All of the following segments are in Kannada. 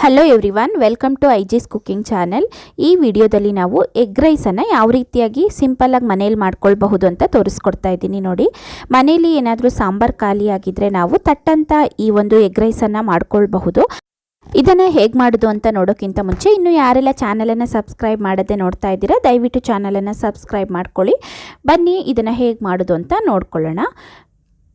ಹಲೋ ಎವ್ರಿವನ್, ವೆಲ್ಕಮ್ ಟು ಐಜಿಸ್ ಕುಕಿಂಗ್ ಚಾನೆಲ್. ಈ ವಿಡಿಯೋದಲ್ಲಿ ನಾವು ಎಗ್ ರೈಸನ್ನು ಯಾವ ರೀತಿಯಾಗಿ ಸಿಂಪಲ್ಲಾಗಿ ಮನೇಲಿ ಮಾಡ್ಕೊಳ್ಬಹುದು ಅಂತ ತೋರಿಸ್ಕೊಡ್ತಾ ಇದ್ದೀನಿ ನೋಡಿ. ಮನೇಲಿ ಏನಾದರೂ ಸಾಂಬಾರು ಖಾಲಿ ಆಗಿದ್ದರೆ ನಾವು ತಟ್ಟಂತ ಈ ಒಂದು ಎಗ್ ರೈಸನ್ನು ಮಾಡ್ಕೊಳ್ಬಹುದು. ಇದನ್ನು ಹೇಗೆ ಮಾಡೋದು ಅಂತ ನೋಡೋಕ್ಕಿಂತ ಮುಂಚೆ ಇನ್ನೂ ಯಾರೆಲ್ಲ ಚಾನಲನ್ನು ಸಬ್ಸ್ಕ್ರೈಬ್ ಮಾಡದೆ ನೋಡ್ತಾ ಇದ್ದೀರಾ ದಯವಿಟ್ಟು ಚಾನಲನ್ನು ಸಬ್ಸ್ಕ್ರೈಬ್ ಮಾಡ್ಕೊಳ್ಳಿ. ಬನ್ನಿ ಇದನ್ನು ಹೇಗೆ ಮಾಡೋದು ಅಂತ ನೋಡ್ಕೊಳ್ಳೋಣ.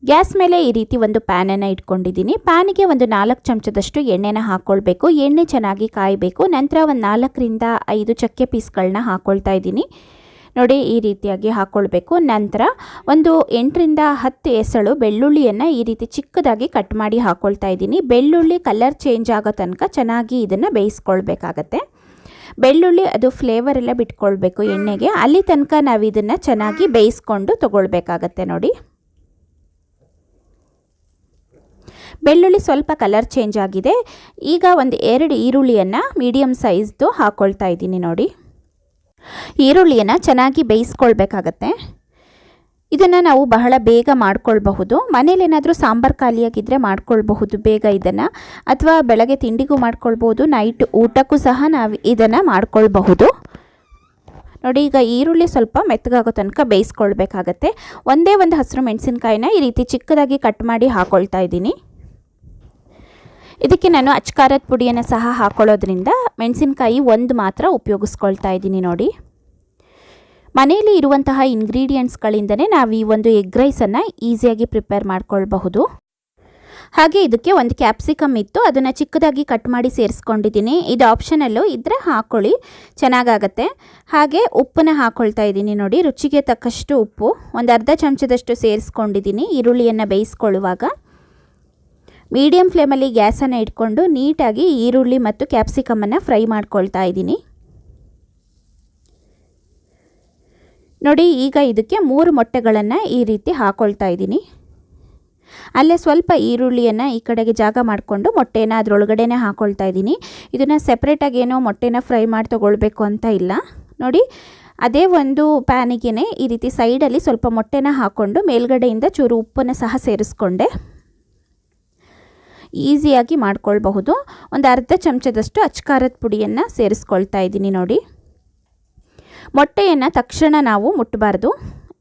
ಗ್ಯಾಸ್ ಮೇಲೆ ಈ ರೀತಿ ಒಂದು ಪ್ಯಾನನ್ನು ಇಟ್ಕೊಂಡಿದ್ದೀನಿ. ಪ್ಯಾನಿಗೆ ಒಂದು 4 ಚಮಚದಷ್ಟು ಎಣ್ಣೆನ ಹಾಕ್ಕೊಳ್ಬೇಕು. ಎಣ್ಣೆ ಚೆನ್ನಾಗಿ ಕಾಯಬೇಕು. ನಂತರ ಒಂದು 4ರಿಂದ 5 ಚಕ್ಕೆ ಪೀಸ್ಗಳನ್ನ ಹಾಕ್ಕೊಳ್ತಾ ಇದ್ದೀನಿ ನೋಡಿ. ಈ ರೀತಿಯಾಗಿ ಹಾಕ್ಕೊಳ್ಬೇಕು. ನಂತರ ಒಂದು 8ರಿಂದ 10 ಎಸಳು ಬೆಳ್ಳುಳ್ಳಿಯನ್ನು ಈ ರೀತಿ ಚಿಕ್ಕದಾಗಿ ಕಟ್ ಮಾಡಿ ಹಾಕ್ಕೊಳ್ತಾ ಇದ್ದೀನಿ. ಬೆಳ್ಳುಳ್ಳಿ ಕಲರ್ ಚೇಂಜ್ ಆಗೋ ತನಕ ಚೆನ್ನಾಗಿ ಇದನ್ನು ಬೇಯಿಸ್ಕೊಳ್ಬೇಕಾಗತ್ತೆ. ಬೆಳ್ಳುಳ್ಳಿ ಅದು ಫ್ಲೇವರ್ ಎಲ್ಲ ಬಿಟ್ಕೊಳ್ಬೇಕು ಎಣ್ಣೆಗೆ. ಅಲ್ಲಿ ತನಕ ನಾವು ಇದನ್ನು ಚೆನ್ನಾಗಿ ಬೇಯಿಸ್ಕೊಂಡು ತೊಗೊಳ್ಬೇಕಾಗತ್ತೆ ನೋಡಿ. ಬೆಳ್ಳುಳ್ಳಿ ಸ್ವಲ್ಪ ಕಲರ್ ಚೇಂಜ್ ಆಗಿದೆ. ಈಗ ಒಂದು 2 ಈರುಳ್ಳಿಯನ್ನು ಮೀಡಿಯಮ್ ಸೈಜ್ದು ಹಾಕ್ಕೊಳ್ತಾ ಇದ್ದೀನಿ ನೋಡಿ. ಈರುಳ್ಳಿಯನ್ನು ಚೆನ್ನಾಗಿ ಬೇಯಿಸ್ಕೊಳ್ಬೇಕಾಗತ್ತೆ. ಇದನ್ನು ನಾವು ಬಹಳ ಬೇಗ ಮಾಡ್ಕೊಳ್ಬಹುದು. ಮನೇಲಿ ಏನಾದರೂ ಸಾಂಬಾರು ಖಾಲಿಯಾಗಿದ್ದರೆ ಮಾಡ್ಕೊಳ್ಬಹುದು ಬೇಗ ಇದನ್ನು, ಅಥವಾ ಬೆಳಗ್ಗೆ ತಿಂಡಿಗೂ ಮಾಡ್ಕೊಳ್ಬೋದು, ನೈಟ್ ಊಟಕ್ಕೂ ಸಹ ನಾವು ಇದನ್ನು ಮಾಡ್ಕೊಳ್ಬಹುದು ನೋಡಿ. ಈಗ ಈರುಳ್ಳಿ ಸ್ವಲ್ಪ ಮೆತ್ತಗಾಗೋ ತನಕ ಬೇಯಿಸ್ಕೊಳ್ಬೇಕಾಗತ್ತೆ. ಒಂದೇ ಒಂದು ಹಸಿರು ಮೆಣಸಿನ್ಕಾಯಿನ ಈ ರೀತಿ ಚಿಕ್ಕದಾಗಿ ಕಟ್ ಮಾಡಿ ಹಾಕ್ಕೊಳ್ತಾ ಇದ್ದೀನಿ. ಇದಕ್ಕೆ ನಾನು ಅಚ್ಕಾರದ ಪುಡಿಯನ್ನು ಸಹ ಹಾಕ್ಕೊಳ್ಳೋದ್ರಿಂದ ಮೆಣಸಿನ್ಕಾಯಿ ಒಂದು ಮಾತ್ರ ಉಪಯೋಗಿಸ್ಕೊಳ್ತಾ ಇದ್ದೀನಿ ನೋಡಿ. ಮನೆಯಲ್ಲಿ ಇರುವಂತಹ ಇಂಗ್ರೀಡಿಯೆಂಟ್ಸ್ಗಳಿಂದನೇ ನಾವು ಈ ಒಂದು ಎಗ್ ರೈಸನ್ನು ಈಸಿಯಾಗಿ ಪ್ರಿಪೇರ್ ಮಾಡ್ಕೊಳ್ಬಹುದು. ಹಾಗೆ ಇದಕ್ಕೆ ಒಂದು ಕ್ಯಾಪ್ಸಿಕಮ್ ಇತ್ತು, ಅದನ್ನು ಚಿಕ್ಕದಾಗಿ ಕಟ್ ಮಾಡಿ ಸೇರಿಸ್ಕೊಂಡಿದ್ದೀನಿ. ಇದು ಆಪ್ಷನಲ್ಲು ಇದ್ದರೆ ಹಾಕ್ಕೊಳ್ಳಿ, ಚೆನ್ನಾಗಾಗತ್ತೆ. ಹಾಗೆ ಉಪ್ಪನ್ನು ಹಾಕ್ಕೊಳ್ತಾ ಇದ್ದೀನಿ ನೋಡಿ. ರುಚಿಗೆ ತಕ್ಕಷ್ಟು ಉಪ್ಪು ಒಂದು ಅರ್ಧ ಚಮಚದಷ್ಟು ಸೇರಿಸ್ಕೊಂಡಿದ್ದೀನಿ. ಈರುಳ್ಳಿಯನ್ನು ಬೇಯಿಸ್ಕೊಳ್ಳುವಾಗ ಮೀಡಿಯಮ್ ಫ್ಲೇಮಲ್ಲಿ ಗ್ಯಾಸನ್ನು ಇಟ್ಕೊಂಡು ನೀಟಾಗಿ ಈರುಳ್ಳಿ ಮತ್ತು ಕ್ಯಾಪ್ಸಿಕಮನ್ನು ಫ್ರೈ ಮಾಡ್ಕೊಳ್ತಾ ಇದ್ದೀನಿ ನೋಡಿ. ಈಗ ಇದಕ್ಕೆ 3 ಮೊಟ್ಟೆಗಳನ್ನು ಈ ರೀತಿ ಹಾಕ್ಕೊಳ್ತಾ ಇದ್ದೀನಿ. ಅಲ್ಲೇ ಸ್ವಲ್ಪ ಈರುಳ್ಳಿಯನ್ನು ಈ ಕಡೆಗೆ ಜಾಗ ಮಾಡಿಕೊಂಡು ಮೊಟ್ಟೆನ ಅದರೊಳಗಡೆನೇ ಹಾಕ್ಕೊಳ್ತಾ ಇದ್ದೀನಿ. ಇದನ್ನು ಸೆಪ್ರೇಟಾಗಿ ಏನೋ ಮೊಟ್ಟೆನ ಫ್ರೈ ಮಾಡಿ ತೊಗೊಳ್ಬೇಕು ಅಂತ ಇಲ್ಲ ನೋಡಿ. ಅದೇ ಒಂದು ಪ್ಯಾನಿಗೆ ಈ ರೀತಿ ಸೈಡಲ್ಲಿ ಸ್ವಲ್ಪ ಮೊಟ್ಟೆನ ಹಾಕ್ಕೊಂಡು ಮೇಲ್ಗಡೆಯಿಂದ ಚೂರು ಉಪ್ಪನ್ನು ಸಹ ಸೇರಿಸ್ಕೊಂಡೆ. ಈಸಿಯಾಗಿ ಮಾಡ್ಕೊಳ್ಬಹುದು. ಒಂದು ಅರ್ಧ ಚಮಚದಷ್ಟು ಅಚ್ಕಾರದ ಪುಡಿಯನ್ನು ಸೇರಿಸ್ಕೊಳ್ತಾ ಇದ್ದೀನಿ ನೋಡಿ. ಮೊಟ್ಟೆಯನ್ನು ತಕ್ಷಣ ನಾವು ಮುಟ್ಟಬಾರ್ದು.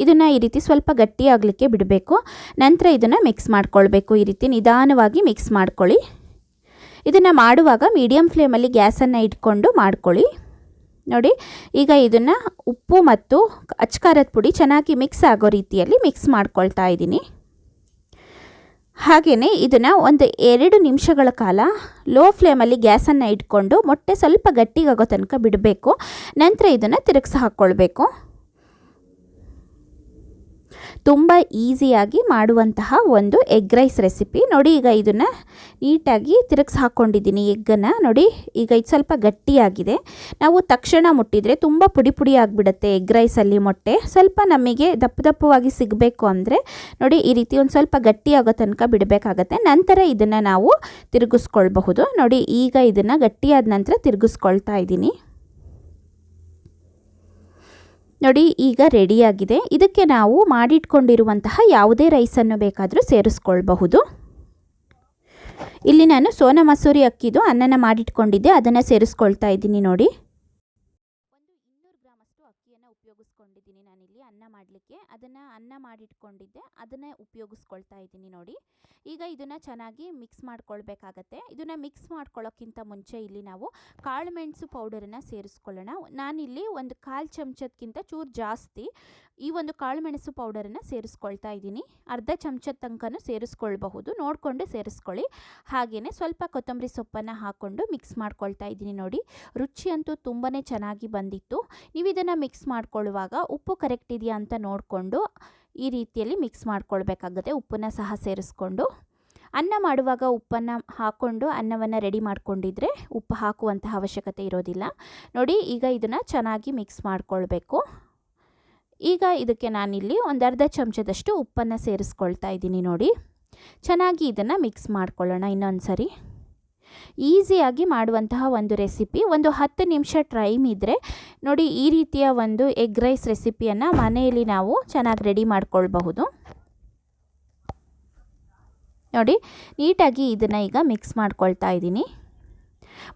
ಇದನ್ನು ಈ ರೀತಿ ಸ್ವಲ್ಪ ಗಟ್ಟಿಯಾಗಲಿಕ್ಕೆ ಬಿಡಬೇಕು. ನಂತರ ಇದನ್ನು ಮಿಕ್ಸ್ ಮಾಡ್ಕೊಳ್ಬೇಕು. ಈ ರೀತಿ ನಿಧಾನವಾಗಿ ಮಿಕ್ಸ್ ಮಾಡ್ಕೊಳ್ಳಿ. ಇದನ್ನು ಮಾಡುವಾಗ ಮೀಡಿಯಮ್ ಫ್ಲೇಮಲ್ಲಿ ಗ್ಯಾಸನ್ನು ಇಟ್ಕೊಂಡು ಮಾಡ್ಕೊಳ್ಳಿ ನೋಡಿ. ಈಗ ಇದನ್ನು ಉಪ್ಪು ಮತ್ತು ಅಚ್ಕಾರದ ಪುಡಿ ಚೆನ್ನಾಗಿ ಮಿಕ್ಸ್ ಆಗೋ ರೀತಿಯಲ್ಲಿ ಮಿಕ್ಸ್ ಮಾಡ್ಕೊಳ್ತಾ ಇದ್ದೀನಿ. ಹಾಗೆಯೇ ಇದನ್ನು ಒಂದು 2 ನಿಮಿಷಗಳ ಕಾಲ ಲೋ ಫ್ಲೇಮಲ್ಲಿ ಗ್ಯಾಸನ್ನು ಇಟ್ಕೊಂಡು ಮೊಟ್ಟೆ ಸ್ವಲ್ಪ ಗಟ್ಟಿಗಾಗೋ ತನಕ ಬಿಡಬೇಕು. ನಂತರ ಇದನ್ನು ತಿರುಗಿಸಿ ಹಾಕ್ಕೊಳ್ಬೇಕು. ತುಂಬ ಈಸಿಯಾಗಿ ಮಾಡುವಂತಹ ಒಂದು ಎಗ್ ರೈಸ್ ರೆಸಿಪಿ ನೋಡಿ. ಈಗ ಇದನ್ನು ನೀಟಾಗಿ ತಿರುಗಿಸಿ ಹಾಕ್ಕೊಂಡಿದ್ದೀನಿ ಎಗ್ಗನ್ನು ನೋಡಿ. ಈಗ ಇದು ಸ್ವಲ್ಪ ಗಟ್ಟಿಯಾಗಿದೆ. ನಾವು ತಕ್ಷಣ ಮುಟ್ಟಿದರೆ ತುಂಬ ಪುಡಿ ಪುಡಿ ಆಗಿಬಿಡುತ್ತೆ ಎಗ್ ರೈಸಲ್ಲಿ. ಮೊಟ್ಟೆ ಸ್ವಲ್ಪ ನಮಗೆ ದಪ್ಪ ದಪ್ಪವಾಗಿ ಸಿಗಬೇಕು ಅಂದರೆ ನೋಡಿ ಈ ರೀತಿ ಒಂದು ಸ್ವಲ್ಪ ಗಟ್ಟಿಯಾಗೋ ತನಕ ಬಿಡಬೇಕಾಗತ್ತೆ. ನಂತರ ಇದನ್ನು ನಾವು ತಿರುಗಿಸ್ಕೊಳ್ಬಹುದು ನೋಡಿ. ಈಗ ಇದನ್ನು ಗಟ್ಟಿಯಾದ ನಂತರ ತಿರುಗಿಸ್ಕೊಳ್ತಾ ಇದ್ದೀನಿ ನೋಡಿ. ಈಗ ರೆಡಿಯಾಗಿದೆ. ಇದಕ್ಕೆ ನಾವು ಮಾಡಿಟ್ಕೊಂಡಿರುವಂತಹ ಯಾವುದೇ ರೈಸನ್ನು ಬೇಕಾದರೂ ಸೇರಿಸ್ಕೊಳ್ಬಹುದು. ಇಲ್ಲಿ ನಾನು ಸೋನಾ ಮಸೂರಿ ಅಕ್ಕಿದು ಅನ್ನನ ಮಾಡಿಟ್ಕೊಂಡಿದ್ದೆ, ಅದನ್ನು ಸೇರಿಸ್ಕೊಳ್ತಾ ಇದ್ದೀನಿ ನೋಡಿ. ಒಂದು 200 ಗ್ರಾಮಷ್ಟು ಅಕ್ಕಿಯನ್ನು ಉಪಯೋಗಿಸ್ಕೊಂಡಿದ್ದೀನಿ ನಾನಿಲ್ಲಿ ಅನ್ನ ಮಾಡಲಿಕ್ಕೆ. ಅದನ್ನು ಅನ್ನ ಮಾಡಿಟ್ಕೊಂಡಿದ್ದೆ, ಅದನ್ನೇ ಉಪಯೋಗಿಸ್ಕೊಳ್ತಾ ಇದ್ದೀನಿ ನೋಡಿ. ಈಗ ಇದನ್ನು ಚೆನ್ನಾಗಿ ಮಿಕ್ಸ್ ಮಾಡ್ಕೊಳ್ಬೇಕಾಗತ್ತೆ. ಇದನ್ನು ಮಿಕ್ಸ್ ಮಾಡ್ಕೊಳ್ಳೋಕ್ಕಿಂತ ಮುಂಚೆ ಇಲ್ಲಿ ನಾವು ಕಾಳು ಮೆಣಸು ಪೌಡರನ್ನು ಸೇರಿಸ್ಕೊಳ್ಳೋಣ. ನಾನಿಲ್ಲಿ ಒಂದು 1/4 ಚಮಚಕ್ಕಿಂತ ಚೂರು ಜಾಸ್ತಿ ಈ ಒಂದು ಕಾಳು ಮೆಣಸು ಪೌಡರನ್ನು ಸೇರಿಸ್ಕೊಳ್ತಾ ಇದ್ದೀನಿ. ಅರ್ಧ ಚಮಚದ ತನಕನೂ ಸೇರಿಸ್ಕೊಳ್ಬಹುದು, ನೋಡಿಕೊಂಡು ಸೇರಿಸ್ಕೊಳ್ಳಿ. ಹಾಗೆಯೇ ಸ್ವಲ್ಪ ಕೊತ್ತಂಬರಿ ಸೊಪ್ಪನ್ನು ಹಾಕ್ಕೊಂಡು ಮಿಕ್ಸ್ ಮಾಡ್ಕೊಳ್ತಾ ಇದ್ದೀನಿ ನೋಡಿ. ರುಚಿ ಅಂತೂ ತುಂಬಾ ಚೆನ್ನಾಗಿ ಬಂದಿತ್ತು. ನೀವು ಇದನ್ನು ಮಿಕ್ಸ್ ಮಾಡ್ಕೊಳ್ಳುವಾಗ ಉಪ್ಪು ಕರೆಕ್ಟ್ ಇದೆಯಾ ಅಂತ ನೋಡಿಕೊಂಡು ಈ ರೀತಿಯಲ್ಲಿ ಮಿಕ್ಸ್ ಮಾಡ್ಕೊಳ್ಬೇಕಾಗುತ್ತೆ. ಉಪ್ಪನ್ನು ಸಹ ಸೇರಿಸ್ಕೊಂಡು ಅನ್ನ ಮಾಡುವಾಗ ಉಪ್ಪನ್ನು ಹಾಕ್ಕೊಂಡು ಅನ್ನವನ್ನು ರೆಡಿ ಮಾಡ್ಕೊಂಡಿದ್ರೆ ಉಪ್ಪು ಹಾಕುವಂತಹ ಅವಶ್ಯಕತೆ ಇರೋದಿಲ್ಲ ನೋಡಿ. ಈಗ ಇದನ್ನು ಚೆನ್ನಾಗಿ ಮಿಕ್ಸ್ ಮಾಡ್ಕೊಳ್ಬೇಕು. ಈಗ ಇದಕ್ಕೆ ನಾನಿಲ್ಲಿ ಒಂದು ಅರ್ಧ ಚಮಚದಷ್ಟು ಉಪ್ಪನ್ನು ಸೇರಿಸ್ಕೊಳ್ತಾ ಇದ್ದೀನಿ ನೋಡಿ. ಚೆನ್ನಾಗಿ ಇದನ್ನು ಮಿಕ್ಸ್ ಮಾಡ್ಕೊಳ್ಳೋಣ ಇನ್ನೊಂದು ಸರಿ. ಈಸಿಯಾಗಿ ಮಾಡುವಂತಹ ಒಂದು ರೆಸಿಪಿ. ಒಂದು 10 ನಿಮಿಷ ಟೈಮ್ ಇದ್ದರೆ ನೋಡಿ ಈ ರೀತಿಯ ಒಂದು ಎಗ್ ರೈಸ್ ರೆಸಿಪಿಯನ್ನು ಮನೆಯಲ್ಲಿ ನಾವು ಚೆನ್ನಾಗಿ ರೆಡಿ ಮಾಡ್ಕೊಳ್ಬಹುದು ನೋಡಿ. ನೀಟಾಗಿ ಇದನ್ನು ಈಗ ಮಿಕ್ಸ್ ಮಾಡ್ಕೊಳ್ತಾ ಇದ್ದೀನಿ.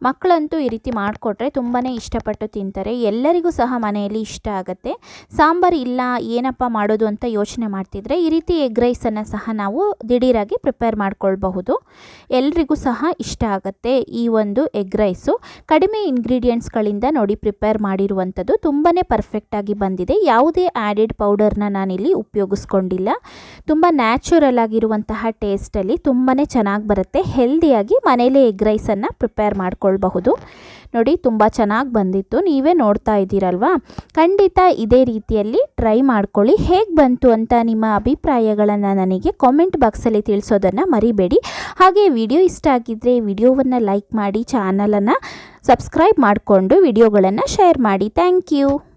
ಮಕ್ಕಳಂತೂ ಈ ರೀತಿ ಮಾಡಿಕೊಟ್ರೆ ತುಂಬಾ ಇಷ್ಟಪಟ್ಟು ತಿಂತಾರೆ. ಎಲ್ಲರಿಗೂ ಸಹ ಮನೆಯಲ್ಲಿ ಇಷ್ಟ ಆಗುತ್ತೆ. ಸಾಂಬಾರು ಇಲ್ಲ ಏನಪ್ಪ ಮಾಡೋದು ಅಂತ ಯೋಚನೆ ಮಾಡ್ತಿದ್ರೆ ಈ ರೀತಿ ಎಗ್ ರೈಸನ್ನು ಸಹ ನಾವು ದಿಢೀರಾಗಿ ಪ್ರಿಪೇರ್ ಮಾಡ್ಕೊಳ್ಬಹುದು. ಎಲ್ರಿಗೂ ಸಹ ಇಷ್ಟ ಆಗುತ್ತೆ ಈ ಒಂದು ಎಗ್ ರೈಸು. ಕಡಿಮೆ ಇಂಗ್ರೀಡಿಯೆಂಟ್ಸ್ಗಳಿಂದ ನೋಡಿ ಪ್ರಿಪೇರ್ ಮಾಡಿರುವಂಥದ್ದು ತುಂಬಾ ಪರ್ಫೆಕ್ಟಾಗಿ ಬಂದಿದೆ. ಯಾವುದೇ ಆ್ಯಡೆಡ್ ಪೌಡರ್ನ ನಾನಿಲ್ಲಿ ಉಪಯೋಗಿಸ್ಕೊಂಡಿಲ್ಲ. ತುಂಬ ನ್ಯಾಚುರಲ್ ಆಗಿರುವಂತಹ ಟೇಸ್ಟಲ್ಲಿ ತುಂಬಾ ಚೆನ್ನಾಗಿ ಬರುತ್ತೆ. ಹೆಲ್ದಿಯಾಗಿ ಮನೇಲೇ ಎಗ್ ರೈಸನ್ನು ಪ್ರಿಪೇರ್ ಮಾಡ್ಕೊಳ್ಬಹುದು. ನೋಡಿ ತುಂಬ ಚೆನ್ನಾಗಿ ಬಂದಿತ್ತು, ನೀವೇ ನೋಡ್ತಾ ಇದ್ದೀರಲ್ವಾ. ಖಂಡಿತ ಇದೇ ರೀತಿಯಲ್ಲಿ ಟ್ರೈ ಮಾಡ್ಕೊಳ್ಳಿ. ಹೇಗೆ ಬಂತು ಅಂತ ನಿಮ್ಮ ಅಭಿಪ್ರಾಯಗಳನ್ನು ನನಗೆ ಕಾಮೆಂಟ್ ಬಾಕ್ಸಲ್ಲಿ ತಿಳಿಸೋದನ್ನು ಮರಿಬೇಡಿ. ಹಾಗೆ ವಿಡಿಯೋ ಇಷ್ಟ ಆಗಿದ್ದರೆ ವಿಡಿಯೋವನ್ನು ಲೈಕ್ ಮಾಡಿ, ಚಾನಲನ್ನು ಸಬ್ಸ್ಕ್ರೈಬ್ ಮಾಡಿಕೊಂಡು ವಿಡಿಯೋಗಳನ್ನು ಶೇರ್ ಮಾಡಿ. Thank you.